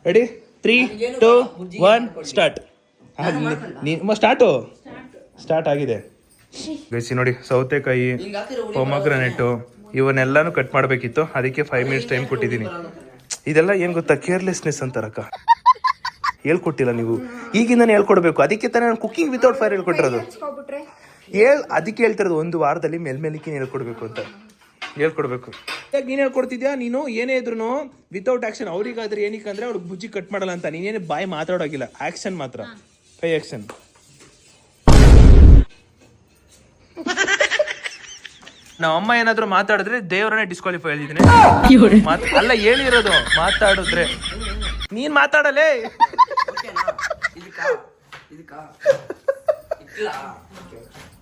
Ready 3 2 1 start. Start ಆಗಿದೆ ಗೈಸಿ. ನೋಡಿ ಸೌತೆಕಾಯಿ, ಪೊಮಗ್ರನೆಟು ಇವನ್ನೆಲ್ಲಾನು ಕಟ್ ಮಾಡಬೇಕಿತ್ತು. ಅದಕ್ಕೆ 5 ಮಿನಿಟ್ಸ್ ಟೈಮ್ ಕೊಟ್ಟಿದ್ದೀನಿ. ಇದೆಲ್ಲ ಏನು ಗೊತ್ತಾ, ಕೇರ್ಲೆಸ್ನೆಸ್ ಅಂತಾರಕ್ಕ. ಹೇಳ್ಕೊಟ್ಟಿಲ್ಲ ನೀವು, ಈಗಿಂದಾನೆ ಹೇಳ್ಕೊಡ್ಬೇಕು. ಅದಕ್ಕೆ ತಾನೇ ನಾನು ಕುಕಿಂಗ್ ವಿತೌಟ್ ಫೈರ್ ಹೇಳ್ಕೊಟ್ಟಿರೋದು. ಅದಕ್ಕೆ ಹೇಳ್ತಿರೋದು, ಒಂದು ವಾರದಲ್ಲಿ ಮೇಲ್ಮೇಲಿಕ್ಕೆ ಹೇಳ್ಕೊಡ್ಬೇಕು ಅಂತ ಹೇಳ್ಕೊಡ್ಬೇಕು. ಯಾಕೆ ನೀನು ಹೇಳ್ಕೊಡ್ತಿದ್ಯಾ? ನೀನು ಏನೇ ಇದ್ರು ವಿತೌಟ್ ಆಕ್ಷನ್. ಅವ್ರಿಗಾದ್ರೆ ಏನಕ್ಕೆ ಅಂದ್ರೆ ಅವ್ರಿಗೆ ಬುಜ್ಜಿ ಕಟ್ ಮಾಡಲ್ಲ ಅಂತ. ನೀನೇನು ಬಾಯಿ ಮಾತಾಡೋಗಿಲ್ಲ, ಆಕ್ಷನ್ ಮಾತ್ರ, ಕೈ ಆಕ್ಷನ್. ನಾವು ಅಮ್ಮ ಏನಾದ್ರು ಮಾತಾಡಿದ್ರೆ ದೇವ್ರನ್ನೇ ಡಿಸ್ಕ್ವಾಲಿಫೈ ಹೇಳಿದ್ದೀನಿ. ಅಲ್ಲ ಹೇಳಿರೋದು, ಮಾತಾಡಿದ್ರೆ ನೀನ್ ಮಾತಾಡಲೇ.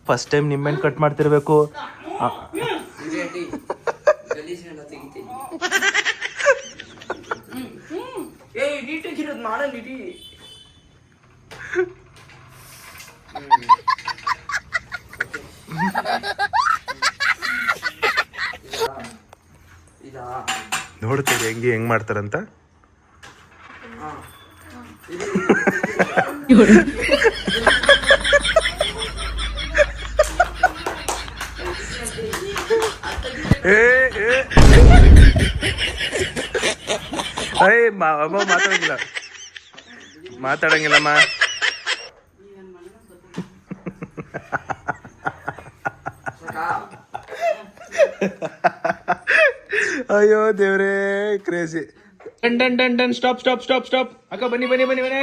ಫಸ್ಟ್ ಟೈಮ್ ನಿಮ್ಮೆಣ್ಣು ಕಟ್ ಮಾಡ್ತಿರ್ಬೇಕು. ನೋಡ್ತೀವಿ ಹೆಂಗ್ ಮಾಡ್ತಾರಂತ. ಅಮ್ಮ ಮಾತಾಡಂಗಿಲ್ಲಮ್ಮ. ಅಯ್ಯೋ ದೇವ್ರೇ, crazy. Done done done stop stop stop stop. ಅಕ್ಕ ಬನ್ನಿ ಬನ್ನಿ ಬನ್ನಿ ಬನ್ನಿ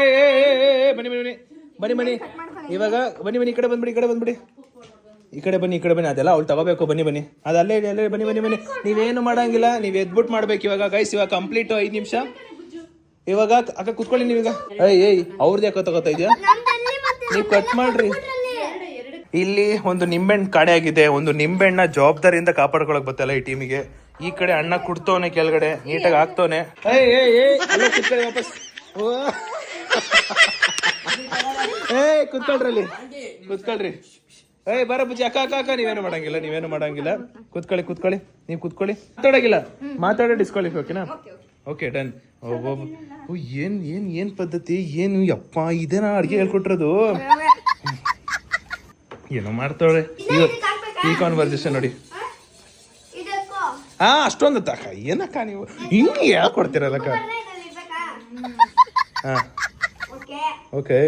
ಬನ್ನಿ ಬನ್ನಿ ಬನ್ನಿ ಬನ್ನಿ. ಇವಾಗ ಬನ್ನಿ ಬನ್ನಿ, ಈ ಕಡೆ ಬಂದ್ಬಿಡಿ, ಈ ಕಡೆ ಬಂದ್ಬಿಡಿ, ಈ ಕಡೆ ಬನ್ನಿ, ಈ ಕಡೆ ಬನ್ನಿ. ಅದೆಲ್ಲ ಅವ್ಳು ತಗೋಬೇಕು. ಬನ್ನಿ ಬನ್ನಿ, ಅದು ಅಲ್ಲೇ ಅಲ್ಲೇ ಬನ್ನಿ ಬನ್ನಿ ಬನ್ನಿ. ನೀವೇನು ಮಾಡಂಗಿಲ್ಲ, ನೀವು ಎದ್ಬಿಟ್ಟು ಮಾಡ್ಬೇಕು ಇವಾಗ. ಗೈಸ್ ಇವಾಗ ಕಂಪ್ಲೀಟ್ 5 ನಿಮಿಷ. ಇವಾಗ ಅಕ್ಕ ಕುತ್ಕೊಳ್ಳಿ ನೀವೀಗ. ಏಯ್ ಅವ್ರದ್ದು ಯಾಕೆ ತಗೋತಾ ಇದೆಯಾ? ನೀವು ಕಟ್ ಮಾಡ್ರಿ. ಇಲ್ಲಿ ಒಂದು ನಿಂಬೆಹಣ್ಣು ಕಾಣೆ ಆಗಿದೆ. ಒಂದು ನಿಂಬೆಹಣ್ಣ ಜವಾಬ್ದಾರಿಯಿಂದ ಕಾಪಾಡ್ಕೊಳಕ್ ಬರ್ತಲ್ಲ ಈ ಟೀಮಿಗೆ. ಈ ಕಡೆ ಅಣ್ಣ ಕುಡ್ತವನೆ, ಕೆಳಗಡೆ ನೀಟಾಗಿ ಹಾಕ್ತವನೆ. ಕುತ್ಕೊಳ್ಳಿ ವಾಪಸ್. ಕುತ್ಕೊಳ್ರಿ, ಕುತ್ಕೊಳ್ರಿ. ಬರ ಬುಜ್ಜಿ. ಅಕ್ಕ ಅಕ್ಕ ಅಕ್ಕ ನೀವೇನು ಮಾಡಂಗಿಲ್ಲ, ನೀವೇನು ಮಾಡಂಗಿಲ್ಲ. ಕುತ್ಕೊಳ್ಳಿ ಕುತ್ಕೊಳ್ಳಿ, ನೀವು ಕುತ್ಕೊಳ್ಳಿ. ಮಾತಾಡೋಗಿಲ್ಲ, ಮಾತಾಡೋ ಡಿಸ್ಕ್ವಾಲಿಫೈ. ಓಕೆನಾ? Okay done. ಏನ್ ಪದ್ಧತಿ ಏನು ಯಪ್ಪ, ಇದೇನಾ ಅಡ್ಗೆ ಹೇಳ್ಕೊಟ್ಟಿರೋದು? ಏನೋ ಮಾಡ್ತಾಳೆ ಈ ಕಾನ್ವರ್ಸೇಷನ್ ನೋಡಿ. ಅಷ್ಟೊಂದು ತಕ್ಕ ಏನಕ್ಕ ನೀವು ಹಿಂಗೆ ಹೇಳ್ಕೊಡ್ತೀರಲ್ಲಕ್ಕ. ಓಕೆ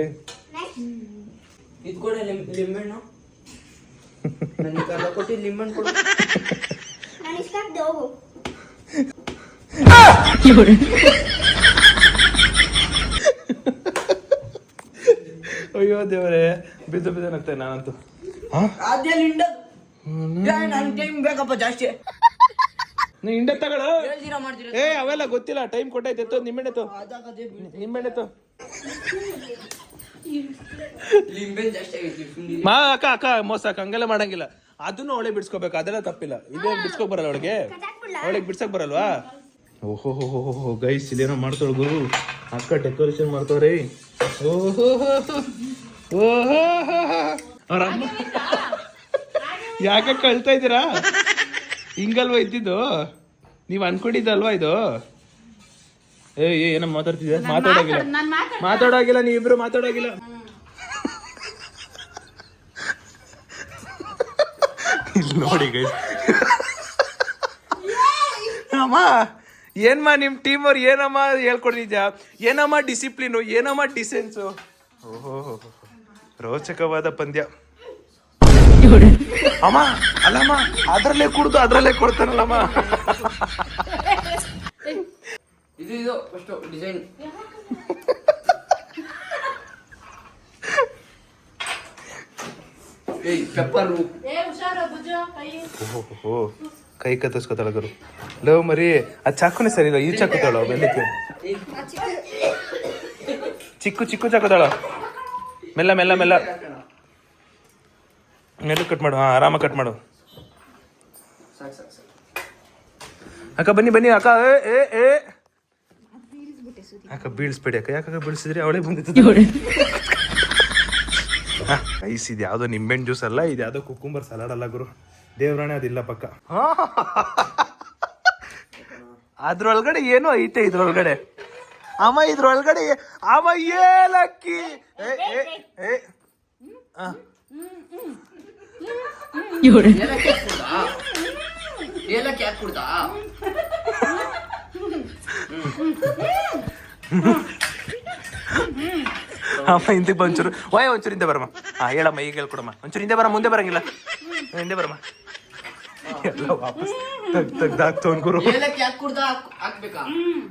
ಅಯ್ಯೋ ದೇವರೇ, ಬಿದ್ದು ಬಿದ್ದನಾಗ್ತೇನೆ ನಾನಂತೂ. ಬೇಕಪ್ಪ ಜಾಸ್ತಿ ಹಿಂಡೆ ತಗೊಳ. ಅವೆಲ್ಲ ಗೊತ್ತಿಲ್ಲ, ಟೈಮ್ ಕೊಟ್ಟೈತೆ. ಎತ್ತೋ ನಿಂಬೆಣ್ಣೆತ್ತು, ನಿಂಬೆಣ್ಣೆತ್ತು. ಅಕ್ಕ ಅಕ್ಕ ಮೋಸ ಅಕ್ಕ, ಹಂಗೆಲ್ಲ ಮಾಡಂಗಿಲ್ಲ. ಅದನ್ನು ಅವಳೆ ಬಿಡ್ಸ್ಕೋಬೇಕು, ಅದೆಲ್ಲ ತಪ್ಪಿಲ್ಲ. ಇದೇ ಬಿಡ್ಸ್ಕೊಕ್ ಬರಲ್ಲ ಅವಳಿಗೆ, ಅವಳಿಗೆ ಬಿಡ್ಸಕ್ ಬರಲ್ವಾ? ಓಹೋ ಹೋ ಗೈಸ್, ಇಲ್ಲೇನೋ ಮಾಡ್ತಾಳ ಗುರು. ಅಕ್ಕ ಡೆಕೋರೇಷನ್ ಮಾಡ್ತಾವ್ರಿ. ಓಹೋ ಓಹೋ ಅವ್ರ ಅಮ್ಮ ಯಾಕೆ ಕಳ್ತಾ ಇದ್ದೀರಾ? ಹಿಂಗಲ್ವಾ ಇದ್ದಿದ್ದು? ನೀವ್ ಅನ್ಕೊಂಡಿದ್ದಲ್ವಾ ಇದು? ಏನೋ ಮಾತಾಡ್ತಿದ್ಯಾ? ಮಾತಾಡೋಗಿಲ್ಲ ನೀವಿಬ್ರು, ಮಾತಾಡೋಗಿಲ್ಲ. ಇಲ್ಲಿ ನೋಡಿ ಗೈಸ್. ಅಮ್ಮ ಏನ್ಮ ನಿಮ್ ಟೀಮ್ ಅವ್ರು ಏನಮ್ಮ ಹೇಳ್ಕೊಡ್ತಿದ್ಯಾ? ಏನಮ್ಮ ಡಿಸಿಪ್ಲಿನು, ಏನಮ್ಮ ಡಿಸೆನ್ಸು. ಓಹೋ ರೋಚಕವಾದ ಪಂದ್ಯ. ಅಮ್ಮ ಅಲ್ಲಮ್ಮ, ಅದ್ರಲ್ಲೇ ಕುಡ್ದು ಅದ್ರಲ್ಲೇ ಕೊಡ್ತಾನಲ್ಲಮ್ಮ. ಇದು ಫಸ್ಟ್ ಡಿಸೈನ್. ಪೆಪ್ಪರ್. ಓಹೋ ಕೈ ಕತ್ತರಿಸ್ಕೊತಾಳ ಗುರು. ಲವ್ ಮರಿ, ಆ ಚಾಕುನೇ ಸರಿ ಇಲ್ಲ. ಈ ಚಾಕು ತಗೊಳ್ಳೋ, ಬೆಲ್ಲಕ್ಕೆ ಚಿಕ್ಕು ಚಾಕು ಮೆಲ್ಲ ಮೆಲ್ಲ ಮೆಲ್ಲ ಮೆಲ್ಲ ಕಟ್ ಮಾಡು. ಆರಾಮ ಕಟ್ ಮಾಡು ಅಕ್ಕ. ಬನ್ನಿ ಬನ್ನಿ ಅಕ್ಕ. ಅಕ್ಕ ಬೀಳ್ಸ್ಬೇಡಿ ಅಕ್ಕ. ಯಾಕಕ್ಕ ಬೀಳ್ಸಿದ್ರಿ? ಅವಳೇ ಬಂದಿತ್ತು. ಐಸ್ ಇದು ಯಾವುದೋ ನಿಂಬೆಹಣ್ಣು ಜ್ಯೂಸ್ ಅಲ್ಲ, ಇದು ಯಾವುದೋ ಕುಕ್ಕುಂಬರ್ ಸಲಾಡ್ ಅಲ್ಲ ಗುರು. ದೇವ್ರಾಣೆ ಅದಿಲ್ಲ ಪಕ್ಕ. ಅದ್ರೊಳಗಡೆ ಏನೋ ಐತೆ ಇದ್ರೊಳಗಡೆ. ಅಮ್ಮ ಇದ್ರೊಳಗಡೆ ಅಮ್ಮ ಏಲಕ್ಕಿ ಏ ಏ ಏ ಆ. ಏಲಕ್ಕಿ ಯಾಕೆ ಕುಡ್ದಾ ಅಮ್ಮ ಹಿಂದೆ ಒಂಚೂರು ಒಂಚೂರು ಹಿಂದೆ ಬರಮ್ಮ ಹೇಳಮ್ಮ ಈಗ ಹೇಳ್ಕೊಡಮ್ಮ ಒಂಚೂರು ಹಿಂದೆ ಬರ ಮುಂದೆ ಬರಂಗಿಲ್ಲ ಹಿಂದೆ ಬರಮ್ಮ ಎಲ್ಲ ವಾಪಸ್ ತೆಗ್ದಾಕ್ತವನ್ ಗುರು ಏಲಕ್ಕಿ ಯಾಕೆ ಕುಡ್ದಾ ಹಾಕ್ಬೇಕಾ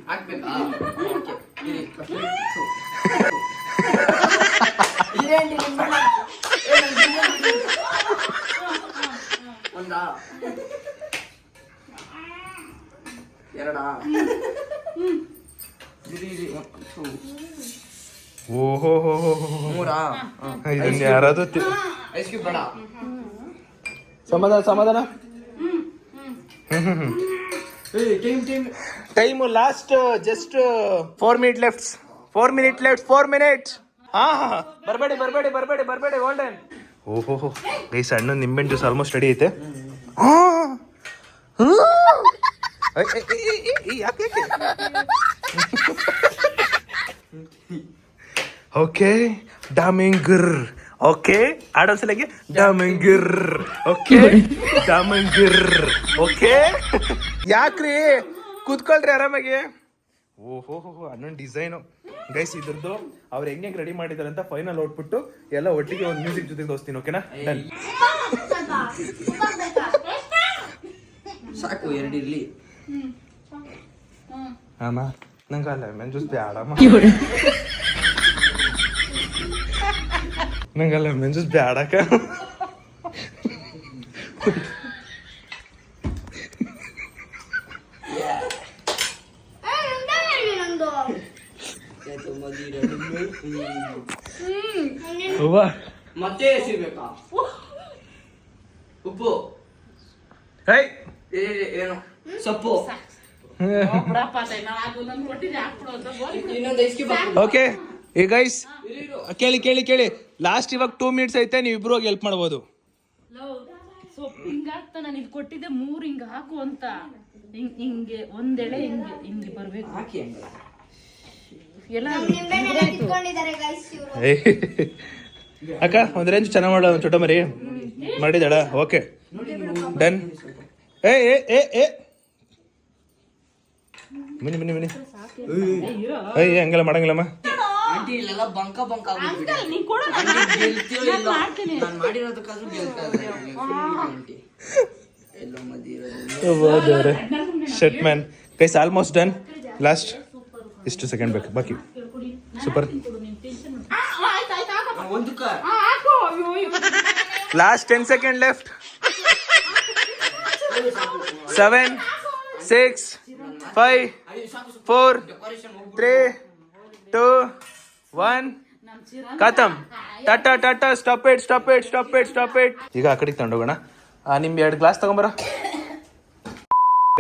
ಹಾಕ್ಬೇಕಾ ಇರಿ, first ಇದೇನ್ರಿ ನಿಮ್ಮನ್ನ? ಒಂದಾ ಎರಡಾ ಇರಿ, ಓಹೋ ಮೂರಾ ಇದನ್ನ ಯಾರಾದ್ರೂ ಐಸ್ ಕ್ಯೂಬ್ ಬೇಡ ಸಮಾಧಾನ time last just 4 minute left ಹಾ ಬರ್ಬೇಡಿ ಗೋಲ್ಡನ್ ಓಹೋ ಈ ಸಣ್ಣ ನಿಂಬೆಹಣ್ಣು ಜ್ಯೂಸ್ ಆಲ್ಮೋಸ್ಟ್ ರೆಡಿ ಐತೆ ಓಕೆ ಡಾಮಿಂಗರ್ ಓಕೆ ಆಡೋನ್ಸಲಿಗೆ ಡಾಮಿಂಗರ್ ಓಕೆ ಯಾಕ್ರಿ ಕೂತ್ಕೊಳ್ರಿ ಆರಾಮಾಗಿ ಓಹೋ ಅನ್ನೊಂದು ಡಿಸೈನು ಗೈಸ್ ಇದ್ರದ್ದು ಅವ್ರು ಹೆಂಗೆ ರೆಡಿ ಮಾಡಿದಾರೆ ಅಂತ ಫೈನಲ್ ಔಟ್ಬಿಟ್ಟು ಎಲ್ಲ ಒಟ್ಟಿಗೆ ಒಂದು ಮ್ಯೂಸಿಕ್ ಜೊತೆ ತೋರಿಸ್ತೀನಿ ಓಕೆನಾ ಡನ್ ಸಾಕು ಎರಡಿರ್ಲಿ ಅಮ್ಮ ನಂಗೆ ಲೆಮನ್ ಜ್ಯೂಸ್ ಬೇಡಮ್ಮ ನಂಗೆ ಲೆಮನ್ ಜ್ಯೂಸ್ ಬೇಡಕ್ಕ ಮತ್ತೆ ಎಸಿಬೇಕಾ ಉಪ್ಪು ಏನು ಸೊಪ್ಪು ಇನ್ನೊಂದು ಐಸ್ ಕ್ಯೂಬ್ ಓಕೆ ಈ ಗೈಸ್ ಕೇಳಿ ಲಾಸ್ಟ್ ಇವಾಗ 2 ಮಿನಿಟ್ಸ್ ಐತೆ ನೀವು ಇಬ್ರು ಹೋಗಿ ಹೆಲ್ಪ್ ಮಾಡ್ಬೋದು ಸೊಪ್ಪು ಹಿಂಗಾಗ್ತ ನಾನು ಇದು ಕೊಟ್ಟಿದ್ದೆ 3 ಹಿಂಗ ಹಾಕು ಅಂತ ಹಿಂಗೆ ಒಂದೆಳೆ ಹಿಂಗೆ ಬರ್ಬೇಕು ಹಾಕಿ ಎಲ್ಲ ಅಕ್ಕ ಒಂದ್ ರೇಂಜ್ ಚೆನ್ನಾಗಿ ಮಾಡೋ ಚೋಟ ಮರಿ ಮಾಡಿದಾಳ ಓಕೆ ಡನ್ ಏ ಬನ್ನಿ ಹಂಗೆಲ್ಲ ಮಾಡಂಗಿಲ್ಲಮ್ಮ ಆಂಟಿ ಇಲ್ಲೆಲ್ಲ ಬಂಕ ಆಗ್ಬಿಟ್ಟಿದೆ ನಾನು ಮಾಡಿರೋದಕ್ಕಾದ್ರೂ ಗೆಲ್ತಾ ಆಂಟಿ ಎಲ್ಲೋ ಮದಿರೋದು ಶಟ್ ಮ್ಯಾನ್ ಗೈಸ್ ಆಲ್ಮೋಸ್ಟ್ ಡನ್ ಲಾಸ್ಟ್ ಇಷ್ಟು ಸೆಕೆಂಡ್ ಬೇಕು ಬಾಕಿ ಸೂಪರ್ ಒಂದಕ್ಕ ಲಾಸ್ಟ್ 10 ಸೆಕೆಂಡ್ ಲೆಫ್ಟ್ 7 6 5 4 3 2 1 ಖತಮ್ ಟಾಟಾ ಸ್ಟಾಪ್ ಇಟ್ ಈಗ ಆ ಕಡೆಗೆ ತಗೊಂಡೋಗೋಣ ನಿಮ್ಗೆ 2 ಗ್ಲಾಸ್ ತಗೊಂಬರ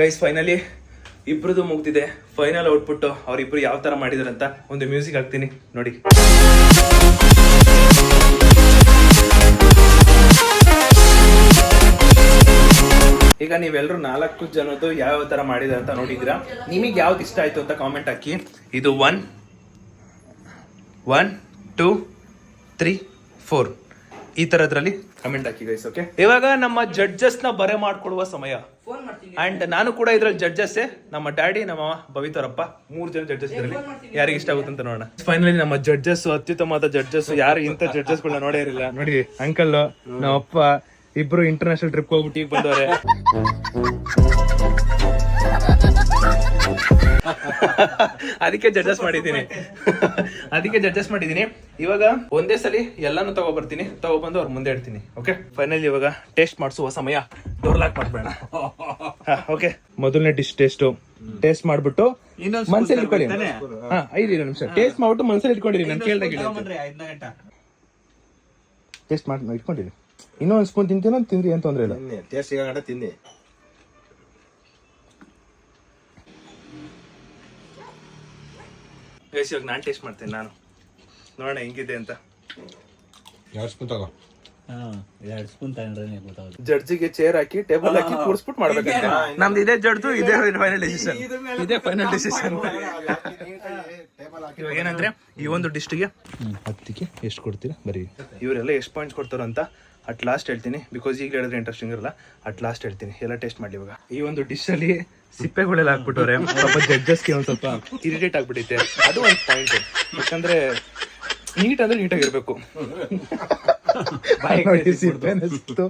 ಗೈಸ್ ಫೈನಲಿ ಇಬ್ರದ್ದು ಮುಗ್ದಿದೆ ಫೈನಲ್ ಔಟ್ಪುಟ್ ಅವ್ರಿಬ್ರು ಯಾವ ತರ ಮಾಡಿದಾರಂತ ಒಂದು ಮ್ಯೂಸಿಕ್ ಹಾಕ್ತೀನಿ ನೋಡಿ ಈಗ ನೀವೆಲ್ಲರೂ 4 ಜನದ್ದು ಯಾವ ತರ ಮಾಡಿದಾರೆ ಅಂತ ನೋಡಿದಿರಾ ನಿಮಗೆ ಯಾವ್ದು ಇಷ್ಟ ಆಯ್ತು ಅಂತ ಕಾಮೆಂಟ್ ಹಾಕಿ ಇದು 1 2 3 4 ಈ ತರದ್ರಲ್ಲಿ ಕಮೆಂಟ್ ಹಾಕಿ ಗೈಸ್ ಓಕೆ ಇವಾಗ ನಮ್ಮ ಜಡ್ಜಸ್ ನ ಬರೆ ಮಾಡ್ಕೊಡುವ ಸಮಯ ಫೋನ್ ಮಾಡ್ತೀನಿ ಅಂಡ್ ನಾನು ಕೂಡ ಇದ್ರಲ್ಲಿ ಜಡ್ಜಸ್ಸೇ ನಮ್ಮ ಡ್ಯಾಡಿ ನಮ್ಮ ಭವಿತರಪ್ಪ 3 ಜನ ಜಡ್ಜಸ್ ಇದ್ರಲ್ಲಿ ಯಾರಿಗೆ ಇಷ್ಟ ಆಗುತ್ತೆ ಅಂತ ನೋಡೋಣ ಫೈನಲಿ ನಮ್ಮ ಜಡ್ಜಸ್ ಅತ್ಯುತ್ತಮವಾದ ಜಡ್ಜಸ್ ಯಾರು ಇಂಥ ಜಡ್ಜಸ್ ಗಳನ್ನ ನೋಡೇ ಇರಲಿಲ್ಲ ನೋಡಿ ಅಂಕಲ್ ನಮ್ಮ ಅಪ್ಪ ಇಬ್ರು ಇಂಟರ್ನ್ಯಾಷನಲ್ ಟ್ರಿಪ್ ಹೋಗ್ಬಿಟ್ಟು ಈಗ ಬಂದವ್ರೆ ಅದಕ್ಕೆ ಜಡ್ಜಸ್ ಮಾಡಿದ್ದೀನಿ ಇವಾಗ ಒಂದೇ ಸಲಿ ಎಲ್ಲಾನು ತಗೊಬರ್ತೀನಿ ತಗೊಬಂದು ಅವ್ರ ಮುಂದೆ ಇಡ್ತೀನಿ ಓಕೆ ಫೈನಲಿ ಇವಾಗ ಟೇಸ್ಟ್ ಮಾಡಿಸುವ ಸಮಯ ಡೋರ್ ಲಾಕ್ ಮಾಡ್ಬೇಡ ಓಕೆ ಮೊದಲನೇ ಡಿಶ್ ಟೇಸ್ಟ್ ಮಾಡ್ಬಿಟ್ಟು ಮನ್ಸಲ್ಲಿ ಇಟ್ಕೊಳ್ಳಿ 5 ನಿಮಿಷ ಟೇಸ್ಟ್ ಮಾಡ್ಬಿಟ್ಟು ಮನ್ಸಲ್ಲಿ ಇಟ್ಕೊಂಡಿರಿ ನಾನು ಕೇಳ್ದಾಗ ಟೇಸ್ಟ್ ಮಾಡಿ ಇಟ್ಕೊಂಡಿರಿ ಇನ್ನೊಂದು ಸ್ಪೂನ್ ತಿಂತೀನೋ ತಿಂದ್ರಿ ಏನ್ ತೊಂದ್ರೆ ಇಲ್ಲ ಟೇಸ್ಟ್ ಸಿಗಂಟ ತಿನ್ನಿ ಇವಾಗ ನಾನು ಟೇಸ್ಟ್ ಮಾಡ್ತೇನೆ ನಾನು ನೋಡೋಣ ಹೆಂಗಿದೆ ಅಂತ 2 ಸ್ಪೂನ್ ತಗೋ 2 ಸ್ಪೂನ್ ತಗೊಂಡ್ರೆ ಗೊತ್ತಾಗುತ್ತೆ ಜಡ್ಜಿಗೆ ಚೇರ್ ಹಾಕಿ ಟೇಬಲ್ ಹಾಕಿ ಕೂರ್ಸ್ಬಿಟ್ಟು ಮಾಡ್ಬೇಕಂತೆ ನಮ್ದು ಇದೇ ಜಡ್ಜು ಇದೇ ಫೈನಲ್ ಡಿಸಿಷನ್ ಇವಾಗ ಏನಂದ್ರೆ ಈ ಒಂದು ಡಿಸ್ಟ್ಗೆ 10ಕ್ಕೆ ಎಷ್ಟು ಕೊಡ್ತೀರಾ ಬರೀ. ಇವರೆಲ್ಲ ಎಷ್ಟು ಪಾಯಿಂಟ್ಸ್ ಕೊಡ್ತಾರೋ ಅಂತ ಅಟ್ ಲಾಸ್ಟ್ ಹೇಳ್ತೀನಿ, ಬಿಕಾಸ್ ಈಗ ಹೇಳಿದ್ರೆ ಇಂಟ್ರೆಸ್ಟಿಂಗ್ ಇರಲ್ಲ. ಅಟ್ ಲಾಸ್ಟ್ ಹೇಳ್ತೀನಿ, ಎಲ್ಲ ಟೇಸ್ಟ್ ಮಾಡಿ. ಇವಾಗ ಈ ಒಂದು ಡಿಶ್ ಅಲ್ಲಿ ಸಿಪ್ಪೆಗಳೆಲ್ಲ ಹಾಕ್ಬಿಟ್ಟವ್ರೆ, ಸ್ವಲ್ಪ ಜಡ್ಜಸ್ಗೆ ಒಂದು ಸ್ವಲ್ಪ ಇರಿಟೇಟ್ ಆಗ್ಬಿಟ್ಟೈತೆ. ಅದು ಒಂದು ಪಾಯಿಂಟ್, ಯಾಕಂದ್ರೆ ನೀಟ್ ಅಂದ್ರೆ ನೀಟಾಗಿರ್ಬೇಕು. ಸಿಪ್ಪೆ ಅನಿಸ್ತು.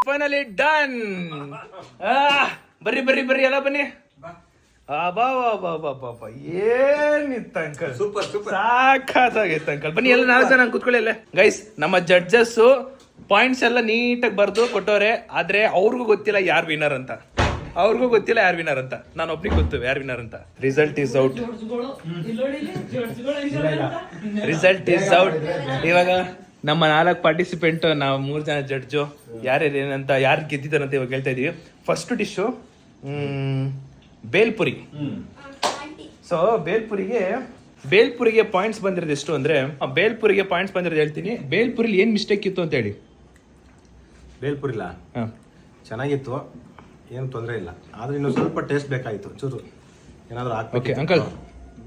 Finally done. ಬರ್ರಿ ಬರ್ರಿ ಬರ್ರಿ ಎಲ್ಲ ಬನ್ನಿ. ಏನಿತ್ತು ಅಂಕಲ್, ಸೂಪರ್ ಸೂಪರ್, ಸಾಕಾಗಿತ್ತು ಅಂಕಲ್. ಬನ್ನಿ ಎಲ್ಲ 4 ಜನ ಕುತ್ಕೊಳ್ಳಿ ಅಲ್ಲೇ. ಗೈಸ್, ನಮ್ಮ ಜಡ್ಜಸ್ ಪಾಯಿಂಟ್ಸ್ ಎಲ್ಲ ನೀಟಾಗಿ ಬರ್ದು ಕೊಟ್ಟವ್ರೆ, ಆದ್ರೆ ಅವ್ರಿಗೂ ಗೊತ್ತಿಲ್ಲ ಯಾರು ವಿನ್ನರ್ ಅಂತ. ನಾನು ಒಬ್ನಿಗೆ ಗೊತ್ತು ಯಾರು ವಿನ್ನರ್ ಅಂತ. Result is out. ಇವಾಗ ನಮ್ಮ 4 ಪಾರ್ಟಿಸಿಪೆಂಟ್, ನಾವು 3 ಜನ ಜಡ್ಜು, ಯಾರ್ಯಾರು ಏನಂತ, ಯಾರು ಗೆದ್ದಿದ್ದಾರಂತ ಇವಾಗ ಹೇಳ್ತಾ ಇದೀವಿ. First dish bhelpuri. ಸೊ ಬೇಲ್ಪುರಿಗೆ ಪಾಯಿಂಟ್ಸ್ ಬಂದಿರೋದು ಎಷ್ಟು ಅಂದ್ರೆ, ಬೇಲ್ಪುರಿಗೆ ಪಾಯಿಂಟ್ಸ್ ಬಂದಿರೋದು ಹೇಳ್ತೀನಿ. ಬೇಲ್ಪುರಿಲಿ ಏನ್ ಮಿಸ್ಟೇಕ್ ಇತ್ತು ಅಂತ ಹೇಳಿ. ಬೇಲ್ಪುರಿಲ್ಲ ಚೆನ್ನಾಗಿತ್ತು, ಏನು ತೊಂದರೆ ಇಲ್ಲ, ಆದ್ರೆ ಇನ್ನು ಸ್ವಲ್ಪ ಟೇಸ್ಟ್ ಬೇಕಾಗಿತ್ತು, ಚೂರು ಏನಾದ್ರು ಓಕೆ ಅಂಕಲ್,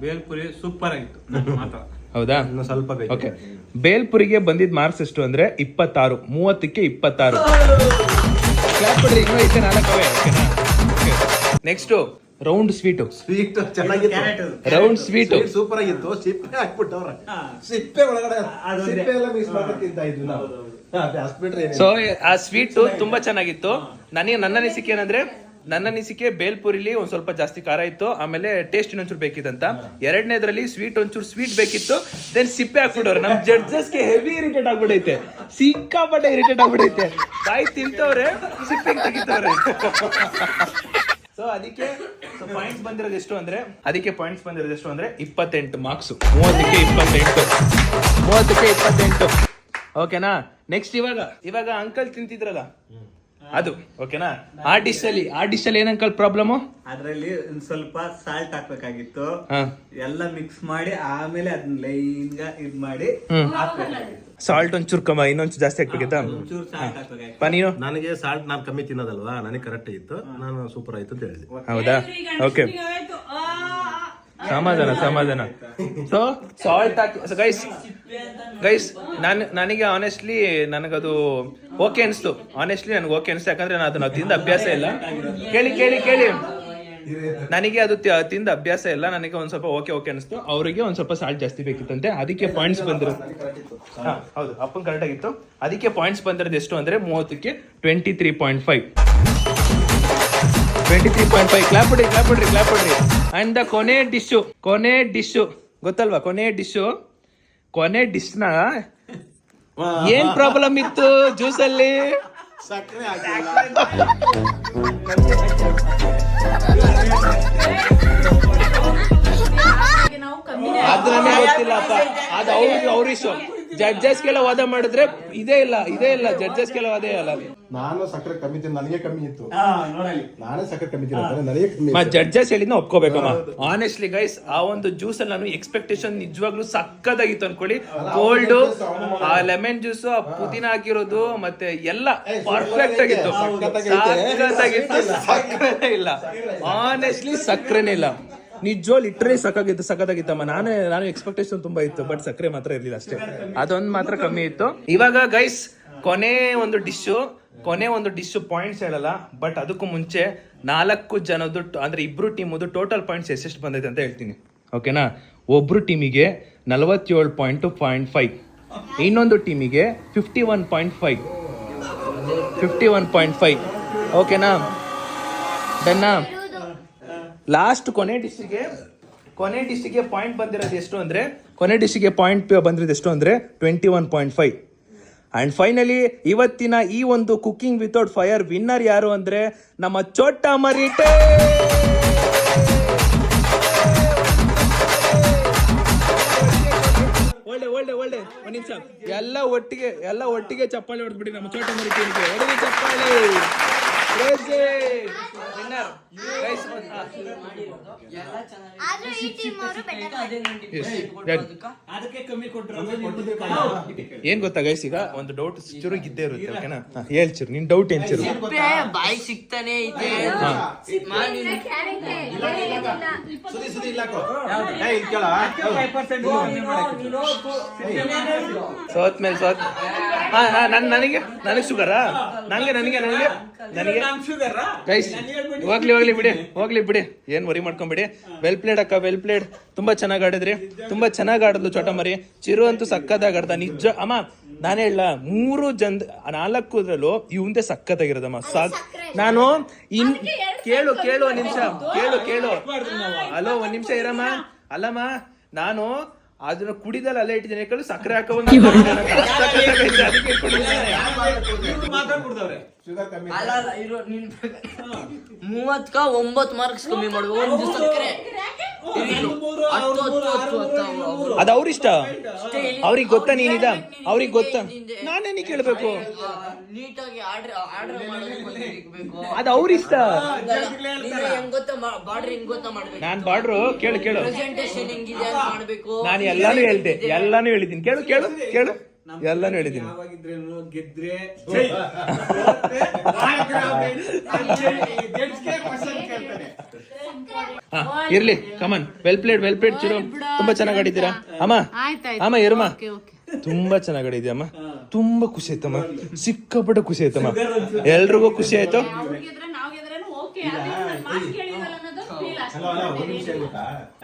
ಬೇಲ್ಪುರಿ ಸೂಪರ್ ಆಗಿತ್ತು ಮಾತ್ರ. ಹೌದಾ? ಇನ್ನು ಸ್ವಲ್ಪ ಬೇಕು. ಓಕೆ, ಬೇಲ್ಪುರಿಗೆ ಬಂದಿದ್ದ ಮಾರ್ಕ್ಸ್ ಎಷ್ಟು ಅಂದ್ರೆ 26, 30ಕ್ಕೆ 26. ಕ್ಲಾಪ್ ಕೊಡ್ರಿ, ಇನ್ನೂ ಐತೆ 4. ನೆಕ್ಸ್ಟ್ ರೌಂಡ್ ಸ್ವೀಟ್ ಚೆನ್ನಾಗಿತ್ತು, ರೌಂಡ್ ಸ್ವೀಟ್ ಸೂಪರ್ ಆಗಿತ್ತು. ಸಿಪ್ಪೆ ಹಾಕ್ಬಿಟ್ಟವ್ರ, ಸಿಪ್ಪೆ ಒಳಗಡೆ ಸಿಪ್ಪೆ ಎಲ್ಲ ಮಿಕ್ಸ್ ಮಾಡಿ ತಿಂತಾ ಇದ್ವಿ ನಾವು. ಸೊ ಆ ಸ್ವೀಟ್ ತುಂಬಾ ಚೆನ್ನಾಗಿತ್ತು. ನನ್ನ ಅನಿಸಿಕೆ ಬೇಲ್ಪುರಿಲಿ ಒಂದ್ ಸ್ವಲ್ಪ ಜಾಸ್ತಿ ಖಾರ ಇತ್ತು, ಆಮೇಲೆ ಟೇಸ್ಟ್ ಇನ್ನೊಂಚೂರು ಬೇಕಿತ್ತಂತ. 2ನೇದ್ರಲ್ಲಿ ಸ್ವೀಟ್ ಒಂಚೂರು ಸ್ವೀಟ್ ಬೇಕಿತ್ತು, ದೆನ್ ಸಿಪ್ಪೆ ಹಾಕ್ಬಿಡೋರು. ನಮ್ ಜಡ್ಜಸ್ಗೆ ಹೆವಿ ಇರಿಟೇಟ್ ಆಗ್ಬಿಡೈತೆ, ಸಿಕ್ಕಾಪಟ್ಟೆ ಇರಿಟೇಟ್ ಆಗ್ಬಿಡೈತೆ. ಬಾಯಿ ತಿಂತವ್ರೆ, ಸಿಪ್ಪೆ ತೆಗಿತವ್ರೆ. ಸೊ ಅದಕ್ಕೆ ಪಾಯಿಂಟ್ಸ್ ಬಂದಿರೋದು ಎಷ್ಟು ಅಂದ್ರೆ 28 ಮಾರ್ಕ್ಸ್. 30ಕ್ಕೆ 28. ಓಕೆನಾ? ನೆಕ್ಸ್ಟ್ ಇವಾಗ ಅಂಕಲ್ ತಿಂತಿದ್ರಲ್ಲ ಅದು ಓಕೆನಾ? ಆ ಡಿಶ್ ಅಲ್ಲಿ ಏನ್ ಅಂಕಲ್ ಪ್ರಾಬ್ಲಮ್? ಅದ್ರಲ್ಲಿ ಒಂದ್ ಸ್ವಲ್ಪ ಸಾಲ್ಟ್ ಹಾಕ್ಬೇಕಾಗಿತ್ತು, ಎಲ್ಲ ಮಿಕ್ಸ್ ಮಾಡಿ ಆಮೇಲೆ ಅದನ್ನ ಲೈನ್ గా ಇದ್ ಮಾಡಿ ಸಾಲ್ಟ್ ಒಂಚೂರು ಇನ್ನೊಂಚೂರು ಜಾಸ್ತಿ ಹಾಕ್ಬೇಕಿತ್ತಾ? ಒಂಚೂರು ಸಾಲ್ಟ್ ಹಾಕ್ಬೇಕಾಗಿತ್ತು. ನೀನು? ನನಗೆ ಸಾಲ್ಟ್ ನಾನು ಕಮ್ಮಿ ತಿನ್ನೋದಲ್ವಾ, ನನಗೆ ಕರೆಕ್ಟ್ ಇತ್ತು, ನಾನು ಸೂಪರ್ ಆಯ್ತು ಅಂತ ಹೇಳಿದೆ. ಹೌದಾ? ಓಕೆ, ಸಮಾಧಾನ. ಸೊ ಸಾಲ್ಟ್ ಹಾಕಿ ಗೈಸ್ ನನಗೆ ಆನೆಸ್ಟ್ಲಿ ನನಗದು ಓಕೆ ಅನಿಸ್ತು. ನನಗೆ ಓಕೆ ಅನಿಸ್ತು, ಯಾಕಂದ್ರೆ ನಾನು ತಿಂದ ಅಭ್ಯಾಸ ಇಲ್ಲ. ಕೇಳಿ ನನಗೆ ಅದು ತಿಂದ ಅಭ್ಯಾಸ ಇಲ್ಲ. ನನಗೆ ಒಂದ್ ಸ್ವಲ್ಪ ಓಕೆ ಅನಿಸ್ತು. ಅವರಿಗೆ ಒಂದ್ ಸ್ವಲ್ಪ ಸಾಲ್ಟ್ ಜಾಸ್ತಿ ಬೇಕಿತ್ತಂತೆ, ಅದಕ್ಕೆ ಪಾಯಿಂಟ್ಸ್ ಬಂದಿರೋದು. ಹೌದು, ಅಪ್ಪನ್ ಕರೆಕ್ಟ್ ಆಗಿತ್ತು. ಅದಕ್ಕೆ ಪಾಯಿಂಟ್ಸ್ ಬಂದಿರೋದು ಎಷ್ಟು ಅಂದ್ರೆ 30ಕ್ಕೆ 23.5. 23.5. ಕ್ಲಾಪ್ ಹೊಡ್ರಿ. ಅಂಡ್ ದ ಕೊನೆ ಡಿಶ್ ಗೊತ್ತಲ್ವಾ? ಕೊನೆ ಡಿಶ್ನ ಏನ್ ಪ್ರಾಬ್ಲಮ್ ಇತ್ತು ಜ್ಯೂಸ್ ಅಲ್ಲಿ? ಅದು ನನಗೆ ಗೊತ್ತಿಲ್ಲಪ್ಪ, ಅದು ಅವ್ರ ಇಶ್ಯೂ. ಜಡ್ಜಸ್ಗೆಲ್ಲ ವಾದ ಮಾಡಿದ್ರೆ ಇದೇ ಇಲ್ಲ, ಜಡ್ಜಸ್ಗೆಲ್ಲ ವಾದ ಇಲ್ಲ. ನಾನು ಸಕ್ಕರೆ ಕಮ್ಮಿ ತಿಂದ, ನನಗೆ ಕಮ್ಮಿ ಇತ್ತು. ನಾನೇ ಸಕ್ಕರೆ ಕಮ್ಮಿ ತಿನ್ನ, ನನಗೆ ಕಮ್ಮಿ. ಜಡ್ಜಸ್ ಹೇಳಿದ್ನ ಒಪ್ಕೋಬೇಕಮ್ಮ. ಆನೆಸ್ಟ್ಲಿ ಗೈಸ್, ಆ ಒಂದು ಜ್ಯೂಸ್ ಅಲ್ಲಿ ನಾನು ಎಕ್ಸ್ಪೆಕ್ಟೇಷನ್ ನಿಜವಾಗ್ಲೂ ಸಕ್ಕದಾಗಿತ್ತು ಅನ್ಕೊಳ್ಳಿ. ಕೋಲ್ಡ್, ಆ ಲೆಮನ್ ಜ್ಯೂಸ್, ಆ ಪುದೀನ ಹಾಕಿರೋದು, ಮತ್ತೆ ಎಲ್ಲ ಪರ್ಫೆಕ್ಟ್ ಆಗಿತ್ತು. ಸಕ್ಕರೆನೇ ಇಲ್ಲ, ಆನೆಸ್ಟ್ಲಿ ಸಕ್ಕರೆನೇ ಇಲ್ಲ. ನಿಜವಾಗ್ಲೂ ಲಿಟ್ರಲಿ ಸಕ್ಕದಾಗಿತ್ತಮ್ಮ. ನಾನು ಎಕ್ಸ್ಪೆಕ್ಟೇಷನ್ ತುಂಬಾ ಇತ್ತು, ಬಟ್ ಸಕ್ಕರೆ ಮಾತ್ರ ಇರ್ಲಿಲ್ಲ ಅಷ್ಟೇ. ಅದೊಂದು ಮಾತ್ರ ಕಮ್ಮಿ ಇತ್ತು. ಇವಾಗ ಗೈಸ್ ಕೊನೆ ಒಂದು ಡಿಶ್ ಪಾಯಿಂಟ್ಸ್ ಹೇಳಲ್ಲ, ಬಟ್ ಅದಕ್ಕೂ ಮುಂಚೆ 4 ಜನದ್ದು ಅಂದ್ರೆ 2 ಟೀಮದು ಟೋಟಲ್ ಪಾಯಿಂಟ್ಸ್ ಎಷ್ಟು ಬಂದೈತೆ ಅಂತ ಹೇಳ್ತೀನಿ. ಓಕೆನಾ? ಒಬ್ರು ಟೀಮಿಗೆ 47.5, ಇನ್ನೊಂದು ಟೀಮಿಗೆ 51.5. ಓಕೆನಾ? ಡನ್ನಾ? ಲಾಸ್ಟ್ ಕೊನೆ ಡಿಶ್ಗೆ ಪಾಯಿಂಟ್ ಬಂದಿರೋದು ಎಷ್ಟು ಅಂದ್ರೆ 21.5. ಅಂಡ್ ಫೈನಲಿ ಇವತ್ತಿನ ಈ ಒಂದು ಕುಕಿಂಗ್ ವಿತೌಟ್ ಫೈರ್ ವಿನ್ನರ್ ಯಾರು ಅಂದ್ರೆ ನಮ್ಮ ಚೋಟ ಮರಿಟೆ. ಒಳ್ಳೆ ಒಂದ್ ನಿಮಿಷ, ಎಲ್ಲ ಒಟ್ಟಿಗೆ ಚಪ್ಪಾಳೆ ಹೊಡೆದ್ಬಿಡಿ ನಮ್ಮ ಚೋಟ ಮರಿಟೆ. ಚಪ್ಪಾಳೆ. Crazy winner guys. ಎಲ್ಲ ಚೆನ್ನಾಗಿ ಆದ್ರೂ ಈ ಟೀಮ್ ಅವರು ಬೆಟರ್. ಅದಕ್ಕೆ ಕಮ್ಮಿ ಕೊಟ್ಟರು. ಏನ್ ಗೊತ್ತಾ ಗೈಸ್, ಈಗ ಒಂದು ಡೌಟ್ ಚುರು ಇದ್ದೇ ಇರುತ್ತೆ, ಓಕೆನಾ? ಹೇಳ್ ಚಿರು, ನಿನ್ ಡೌಟ್ ಏನ್ ಚಿರು? ಬಾಯಿ ಸಿಗ್ತಾನೆ ಐತೆ. ಸುದಿ ಇಲ್ಲ ಹಾಕೋ. ಏ ಇಲ್ಲಿ ಕೇಳ. ಸೋತ್ ಮೇಲೆ ಸೋತ್. ನನಗೆ ಶುಗರಾ? ನನಗೆ ಗೈಸ್ ಹೋಗ್ಲಿ ಬಿಡಿ, ಏನ್ ವರಿ ಮಾಡ್ಕೊಂಬಿಡಿ. ವೆಲ್ ಪ್ಲೇಡ್ ಅಕ್ಕ, ವೆಲ್ ಪ್ಲೇಡ್. ತುಂಬಾ ಚೆನ್ನಾಗಿ ಆಡಿದ್ರಿ, ತುಂಬಾ ಚೆನ್ನಾಗಿ ಆಡಿದ್ಲು ಚೋಟ ಮರಿ. ಚಿರು ಅಂತೂ ಸಕ್ಕತ್ತಾಗಿ ಆಡ್ದ ನಿಜ. ಅಮ್ಮ ನಾನೇ ಹೇಳ, 4 ಇವಂದೇ ಸಕ್ಕತ್ತಾಗಿರೋದಮ್ಮ. ನಾನು ಕೇಳು ಒಂದ್ ನಿಮಿಷ, ಕೇಳು ಅಲೋ ಒಂದ್ ನಿಮಿಷ ಇರಮ್ಮ. ಅಲ್ಲಮ್ಮ, ನಾನು ಅದನ್ನ ಕುಡಿದಲ್ಲಿ ಅಲ್ಲೇ ಇಟ್ಟಿದ್ದೀನಿ, ಯಾಕಂದ್ರೆ ಸಕ್ಕರೆ ಹಾಕೋ ಅಲ್ಲ ಇರೋ ನಿನ್ 39 ಮಾರ್ಕ್ಸ್ ಕಮ್ಮಿ ಮಾಡುವ ಒಂದು ಸಕ್ಕರೆ. ಅದು ಅವ್ರಿಷ್ಟ, ಅವ್ರಿಗೆ ಗೊತ್ತಾ ನೀನಿದ, ಅವ್ರಿಗೆ ಗೊತ್ತಾ, ನಾನೇನಿ ಕೇಳ್ಬೇಕು. ನೀಟಾಗಿ ಆರ್ಡರ್ ಮಾಡಬೇಕು. ಅದು ಅವ್ರಿಷ್ಟ. ಹೆಂಗ್ ಗೊತ್ತಾ ಬಾರ್ಡರ್ ಹೆಂಗ್ ಗೊತ್ತಾ ಮಾಡ್ಬೇಕು. ನಾನ್ ಬಾರ್ಡ್ರು ಕೇಳು ಪ್ರೆಸೆಂಟೇಷನ್ ಹೆಂಗಿದೆ ಅಂತ ಮಾಡ್ಬೇಕು. ನಾನು ಎಲ್ಲಾನು ಹೇಳಿದ್ದೀನಿ. ಕೇಳು ಎಲ್ಲಾನು ಹೇಳಿದ್ದೀನಿ. ಯಾವಾಗಿದ್ರೇನು ಗೆದ್ರೆ ಇರ್ಲಿ, ಕಮನ್. ವೆಲ್ ಪ್ಲೇಡ್ ಚಿರು, ತುಂಬಾ ಚೆನ್ನಾಗಿ ಆಡಿದ್ದೀರಾ ಅಮ್ಮ. ಇರಮ್ಮ, ತುಂಬಾ ಚೆನ್ನಾಗಿ ಆಡಿದ್ಯಮ್ಮ. ತುಂಬಾ ಖುಷಿ ಆಯ್ತಮ್ಮ, ಸಿಕ್ಕಾಪಟ್ಟೆ ಖುಷಿ ಆಯ್ತಮ್ಮ. ಎಲ್ರಿಗೂ ಖುಷಿ ಆಯ್ತು.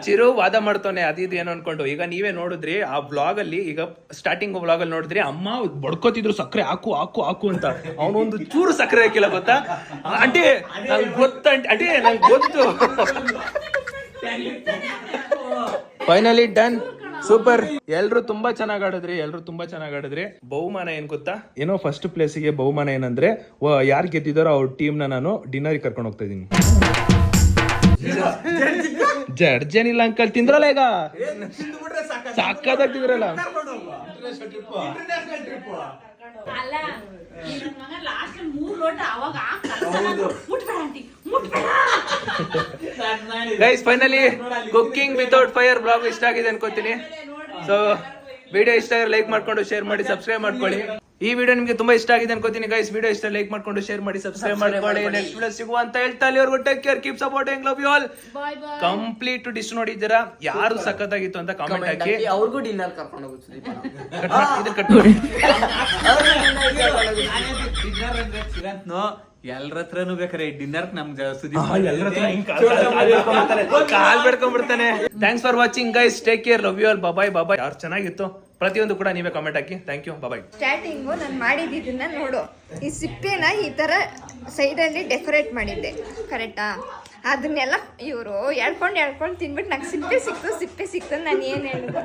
ಚಿರು ವಾದ ಮಾಡ್ತಾನೆ ಅದಿದು ಏನೋ ಅನ್ಕೊಂಡು. ಈಗ ನೀವೇ ನೋಡಿದ್ರಿ ಆ ವ್ಲಾಗ್ ಅಲ್ಲಿ, ಈಗ ಸ್ಟಾರ್ಟಿಂಗ್ ವ್ಲಾಗ್ ಅಲ್ಲಿ ನೋಡಿದ್ರಿ, ಅಮ್ಮ ಬಡ್ಕೋತಿದ್ರು ಸಕ್ಕರೆ ಹಾಕು ಅಂತ. ಅವನೊಂದು ಚೂರು ಸಕ್ಕರೆ ಹಾಕಿಲ್ಲ, ಗೊತ್ತಾ ಆಂಟಿ? ನಂಗೆ ಗೊತ್ತು. Finally done, super. ಎಲ್ರು ತುಂಬಾ ಚೆನ್ನಾಗಿ ಆಡಿದ್ರಿ. ಬಹುಮಾನ ಏನ್ ಗೊತ್ತಾ? ಏನೋ ಫಸ್ಟ್ ಪ್ಲೇಸಿಗೆ ಬಹುಮಾನ ಏನಂದ್ರೆ, ಯಾರು ಗೆದ್ದಿದಾರೋ ಅವ್ರ ಟೀಮ್ ನಾನು ಡಿನ್ನರ್ ಕರ್ಕೊಂಡು ಹೋಗ್ತಾ ಇದೀನಿ. ಜಡ್ಜ್ ಏನಿಲ್ಲ ಅಂಕಲ್, ತಿಂದ್ರಲ್ಲ ಈಗ ಸಾಕಾಗ್ತಿದ್ರಲ್ಲ. ಅಲ್ಲ ಲಾಸ್ಟ್ 3 ಲೋಟ ಅವಾಗ guys finally cooking without fire blog ಇಷ್ಟ ಆಗಿದೆ ಅನ್ಕೋತೀನಿ. ಸೊ ವಿಡಿಯೋ ಇಷ್ಟ ಆದ್ರೆ ಲೈಕ್ ಮಾಡ್ಕೊಂಡು ಶೇರ್ ಮಾಡಿ, ಸಬ್ಸ್ಕ್ರೈಬ್ ಮಾಡ್ಕೊಳ್ಳಿ. ಈ ವಿಡಿಯೋ ನಿಮ್ಗೆ ತುಂಬಾ ಇಷ್ಟ ಆಗಿದೆ ಅನ್ಕೋತೀನಿ ಗೈಸ್. ವಿಡಿಯೋ ಇಷ್ಟ ಲೈಕ್ ಮಾಡ್ಕೊಂಡು ಶೇರ್ ಮಾಡಿ, ಸಬ್ಸ್ಕ್ರೈಬ್ ಮಾಡ್ಕೊಳ್ಳಿ. ನೆಕ್ಸ್ಟ್ ವಿಡಿಯೋ ಸಿಗುವ ಅಂತ ಹೇಳ್ತಾ ಅಲ್ಲಿವರೆಗೂ take care, keep supporting, love you all. Complete dish ನೋಡಿದ್ದೀರಾ, ಯಾರು ಸಖತ್ತಾಗಿತ್ತು ಅಂತ ಕಾಮೆಂಟ್ ಹಾಕಿ. ಅವ್ರಿಗೂ ಡಿನ್ನರ್ ಕರ್ಕೊಂಡು ಹೋಗುತ್ತೆ. ಎಲ್ರ ಹತ್ರನು ಬೇಕಾರೆ ಡಿನ್ನರ್ ನಮ್ಗೆ ಕಾಲ್ ಬೆಡ್ಕೊಂಡ್ಬಿಡ್ತಾನೆ. Thanks for watching guys, take care, love you all, bye. ಯಾರು ಚೆನ್ನಾಗಿತ್ತು ಪ್ರತಿಯೊಂದು ಕೂಡ ನೀವೇ ಕಾಮೆಂಟ್ ಹಾಕಿ. Thank you, bye. ಸ್ಟಾರ್ಟಿಂಗು ನಾನು ಮಾಡಿದ್ದನ್ನ ನೋಡು, ಈ ಸಿಪ್ಪೆನ ಈ ಥರ ಸೈಡಲ್ಲಿ ಡೆಕೋರೇಟ್ ಮಾಡಿದ್ದೆ, ಕರೆಕ್ಟಾ? ಅದನ್ನೆಲ್ಲ ಇವರು ಎಳ್ಕೊಂಡು ತಿನ್ಬಿಟ್ಟು ನಂಗೆ ಸಿಪ್ಪೆ ಸಿಕ್ತು ನಾನು ಏನು ಹೇಳಿದೆ.